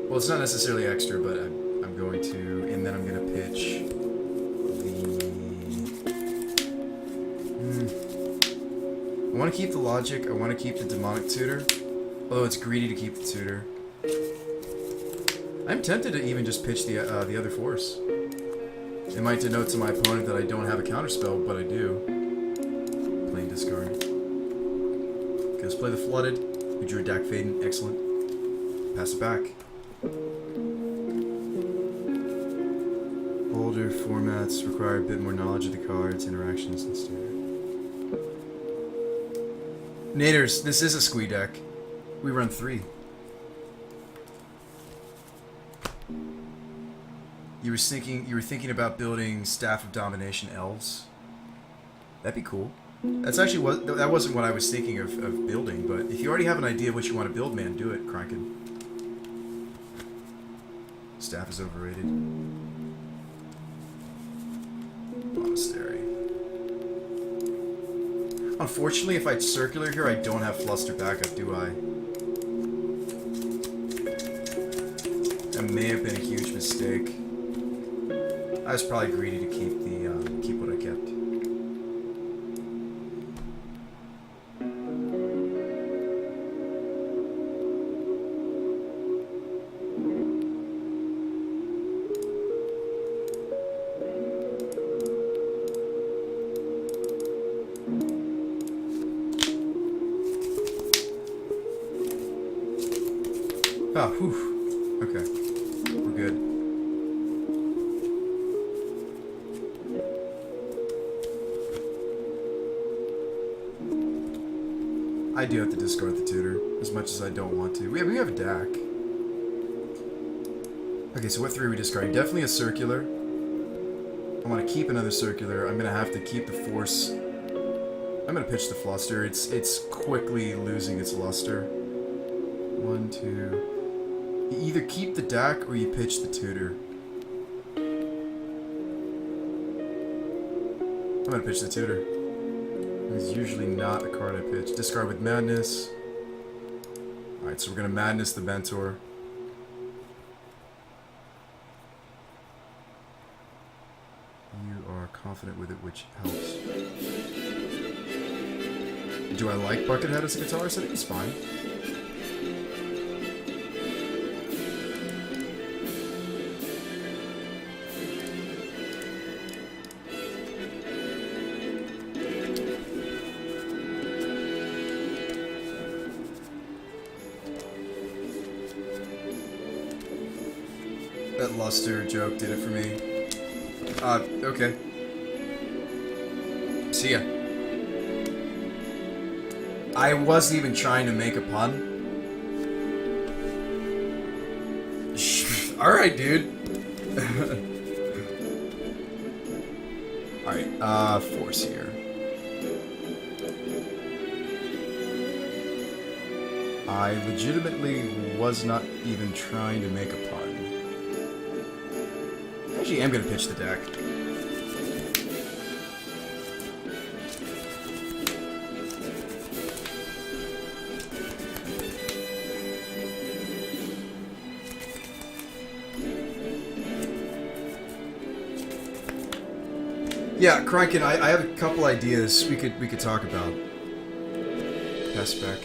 Well, it's not necessarily extra, but I'm going to, and then I'm going to pitch the... I want to keep the logic, I want to keep the demonic tutor, although it's greedy to keep the tutor. I'm tempted to even just pitch the other force. It might denote to my opponent that I don't have a counterspell, but I do. Plain discard. Okay, let's play the Flooded. We drew a Dak Faden. Excellent. Pass it back. Older formats require a bit more knowledge of the cards, interactions, and standard. Naders, this is a squee deck. We run 3. You were thinking about building Staff of Domination elves. That'd be cool. That wasn't what I was thinking of building, but if you already have an idea of what you want to build, man, do it, Kranken. Staff is overrated. Monastery. Unfortunately, if I circular here, I don't have Fluster backup, do I? That may have been a huge mistake. I was probably greedy to keep keep what I kept. Oh, whew. Okay. We're good. I do have to discard the tutor, as much as I don't want to. We have a DAC. Okay, so what 3 are we discarding? Definitely a circular. I want to keep another circular. I'm going to have to keep the force. I'm going to pitch the fluster. It's quickly losing its luster. 1, 2. You either keep the DAC or you pitch the tutor. I'm going to pitch the tutor. It's usually not a card I pitch. Discard with Madness. Alright, so we're going to Madness the Mentor. You are confident with it, which helps. Do I like Buckethead as a guitarist? I think it's fine. That luster joke did it for me. Okay. See ya. I wasn't even trying to make a pun. Alright, dude. Alright, force here. I legitimately was not even trying to make a pun. Actually, I'm gonna pitch the deck. Yeah, Kranken, I have a couple ideas we could talk about. Pass back.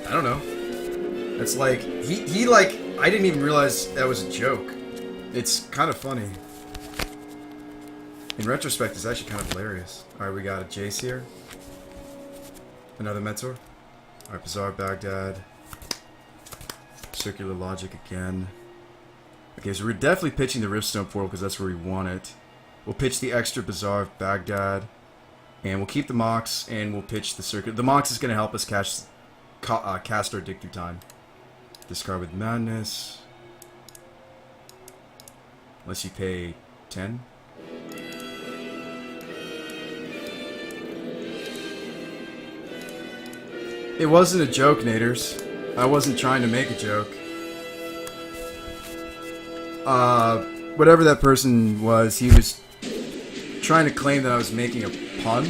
I don't know. It's like, he like, I didn't even realize that was a joke. It's kind of funny. In retrospect, it's actually kind of hilarious. Alright, we got a Jace here. Another Mentor. Alright, Bizarre Baghdad. Circular Logic again. Okay, so we're definitely pitching the Riftstone Portal because that's where we want it. We'll pitch the extra Bizarre Baghdad. And we'll keep the Mox, and we'll pitch the Circular. The Mox is going to help us cast our Dig Through Time. Discard with Madness. Unless you pay 10. It wasn't a joke, Naders. I wasn't trying to make a joke. Whatever that person was, he was trying to claim that I was making a pun.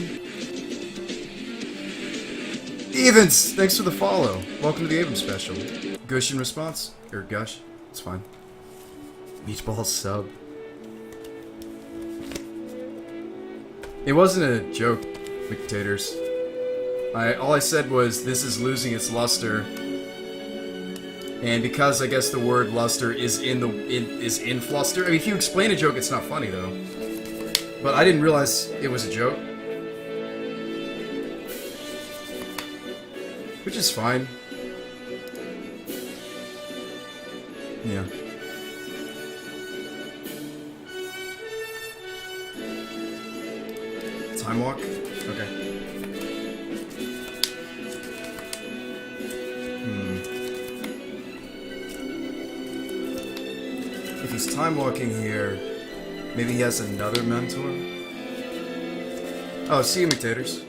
Evans, thanks for the follow. Welcome to the Avon special. Gush in response? Or Gush? It's fine. Meatball sub. It wasn't a joke, McTaters. All I said was, this is losing its luster. And because I guess the word luster is in fluster. I mean, if you explain a joke, it's not funny though. But I didn't realize it was a joke. Which is fine. Yeah. Time walk? Okay. If he's time walking here, maybe he has another mentor? Oh, see you, McTaters.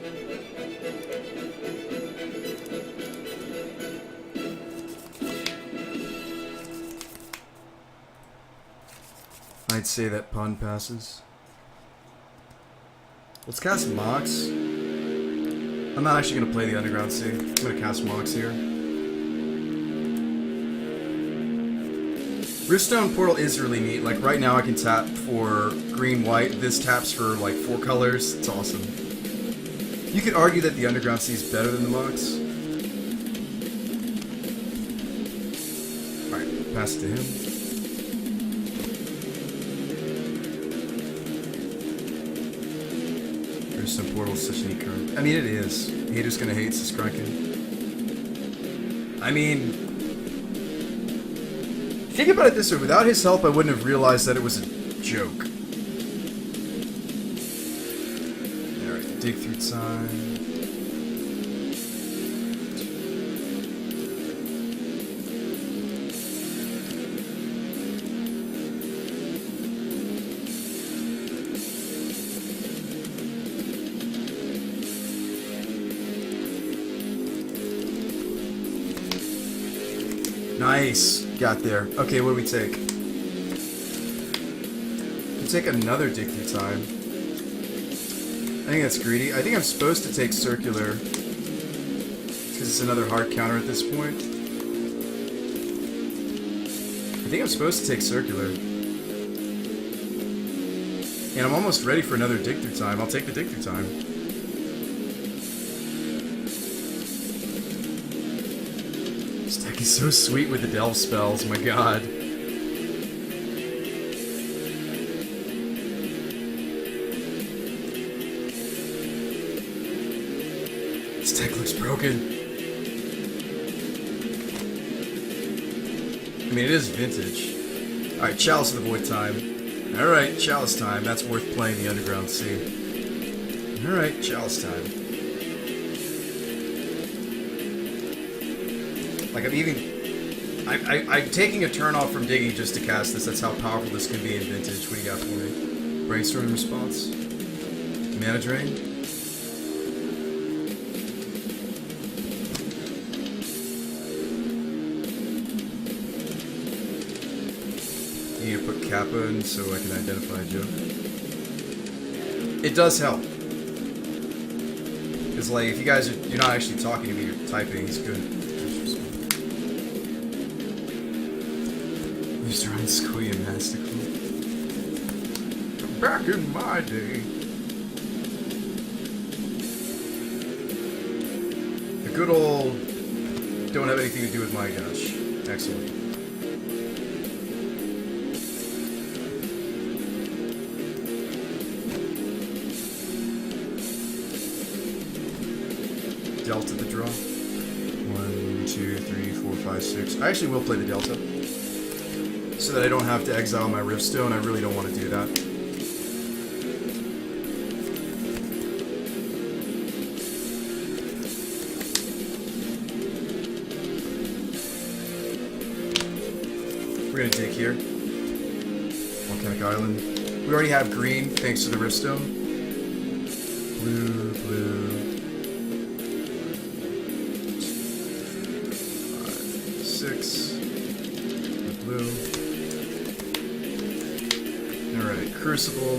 I'd say that pun passes. Let's cast Mox. I'm not actually going to play the Underground Sea. I'm going to cast Mox here. Riftstone Portal is really neat. Like, right now I can tap for green-white. This taps for, like, 4 colors. It's awesome. You could argue that the Underground Sea is better than the Mox. Alright, pass it to him. Riftstone Portal is such a neat card. I mean, it is. Haters gonna hate Siskraken. I mean, think about it this way. Without his help, I wouldn't have realized that it was a joke. Alright, dig through time. Nice. Got there. Okay, what do we take? We take another dig through time. I think that's greedy. I think I'm supposed to take circular. Because it's another hard counter at this point. I think I'm supposed to take circular. And I'm almost ready for another dig through time. I'll take the dig through time. This deck is so sweet with the delve spells, my god. This deck looks broken. I mean, it is vintage. Alright, Chalice of the Void time. Alright, Chalice time. That's worth playing the Underground Sea. Alright, Chalice time. Like, I'm taking a turn off from digging just to cast this. That's how powerful this can be in vintage. What do you got for me? Brainstorming response? Mana drain? You need to put Kappa in so I can identify a joke. It does help. Because, like, if you guys are, you're not actually talking to me, you're typing, it's good. Mr. Unsquee and Mastical. Back in my day. The good old don't have anything to do with my gosh. Excellent. Delta the draw. 1, 2, 3, 4, 5, 6. I actually will play the Delta. So that I don't have to exile my Riftstone. I really don't want to do that. We're going to dig here. Volcanic Island. We already have green thanks to the Riftstone. Blue, blue. 5, 6. Blue. Alright, Crucible.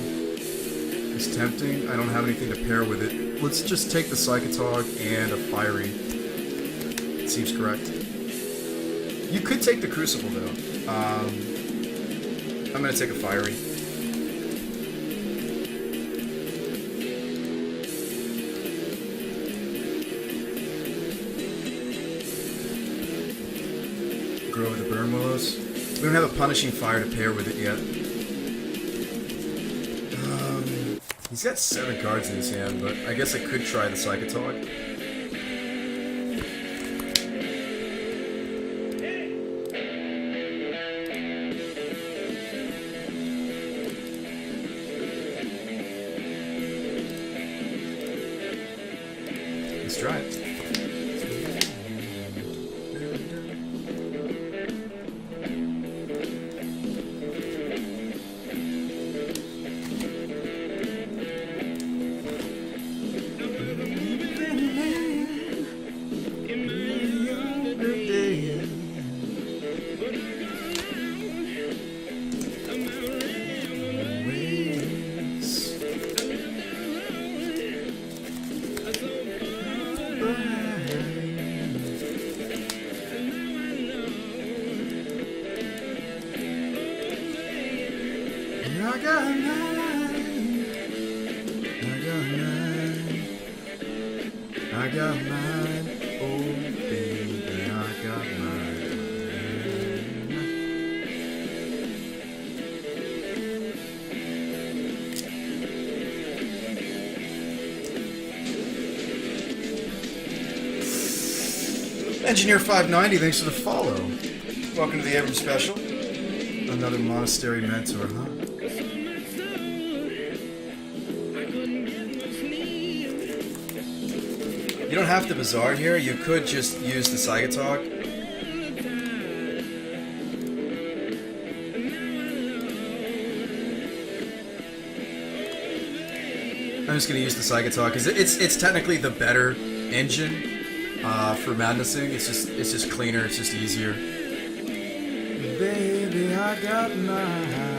seems tempting. I don't have anything to pair with it. Let's just take the Psychotog and a Fiery. It seems correct. You could take the Crucible, though. I'm gonna take a Fiery. Grow with the Burn Willows. We don't have a Punishing Fire to pair with it yet. He's got 7 cards in his hand, but I guess I could try the Psychotog. Let's try it. I got mine, oh baby, I got mine. Engineer 590, thanks for the follow. Welcome to the Abram Special. Another Monastery Mentor, huh? You don't have to Bazaar here, you could just use the Psychotog. I'm just gonna use the Psychotog because it's technically the better engine for madnessing. It's just cleaner, it's just easier. Baby, I got mine.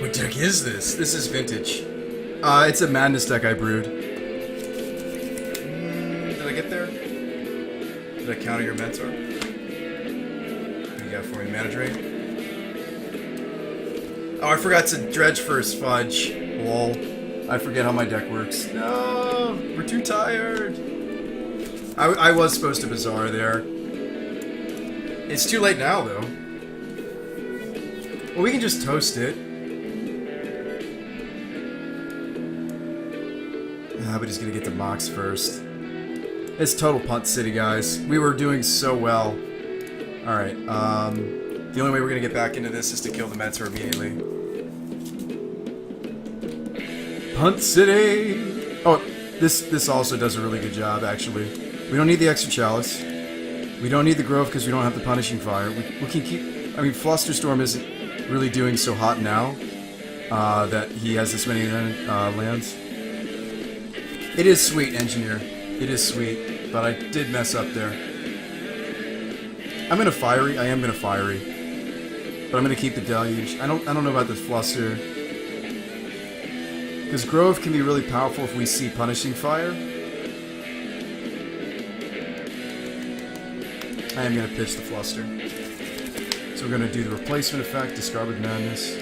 What deck is this? This is vintage. It's a madness deck I brewed. Did I get there? Did I counter your mentor? What do you got for me? Mana Drain? Oh, I forgot to dredge first, fudge. Lol. I forget how my deck works. No! We're too tired! I was supposed to Bazaar there. It's too late now, though. Well, we can just toast it. But he's gonna get the Mox first. It's total punt city, guys. We were doing so well. Alright, the only way we're gonna get back into this is to kill the Mentor immediately. Punt city! Oh, this also does a really good job, actually. We don't need the extra Chalice. We don't need the Grove because we don't have the Punishing Fire. We can keep... I mean, Flusterstorm isn't really doing so hot now that he has this many lands. It is sweet, Engineer. It is sweet, but I did mess up there. I'm gonna Fiery. I am gonna Fiery, but I'm gonna keep the Deluge. I don't know about the Fluster, because Grove can be really powerful if we see Punishing Fire. I am gonna pitch the Fluster, so we're gonna do the Replacement effect, discard with Madness.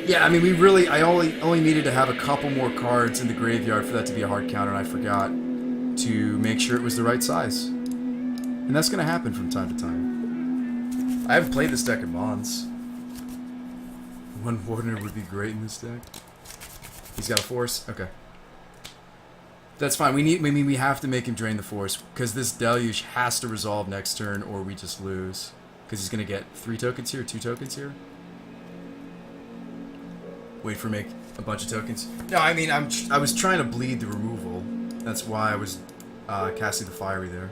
Yeah, I mean, I only needed to have a couple more cards in the graveyard for that to be a hard counter, and I forgot to make sure it was the right size. And that's going to happen from time to time. I haven't played this deck in months. One Wardener would be great in this deck. He's got a Force? Okay. That's fine. We have to make him drain the Force, because this Deluge has to resolve next turn, or we just lose. Because he's going to get 3 tokens here, 2 tokens here. Wait for make a bunch of tokens. No, I mean, I was trying to bleed the removal. That's why I was casting the Fiery there.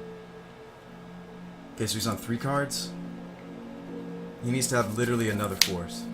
Okay, so he's on 3 cards. He needs to have literally another Force.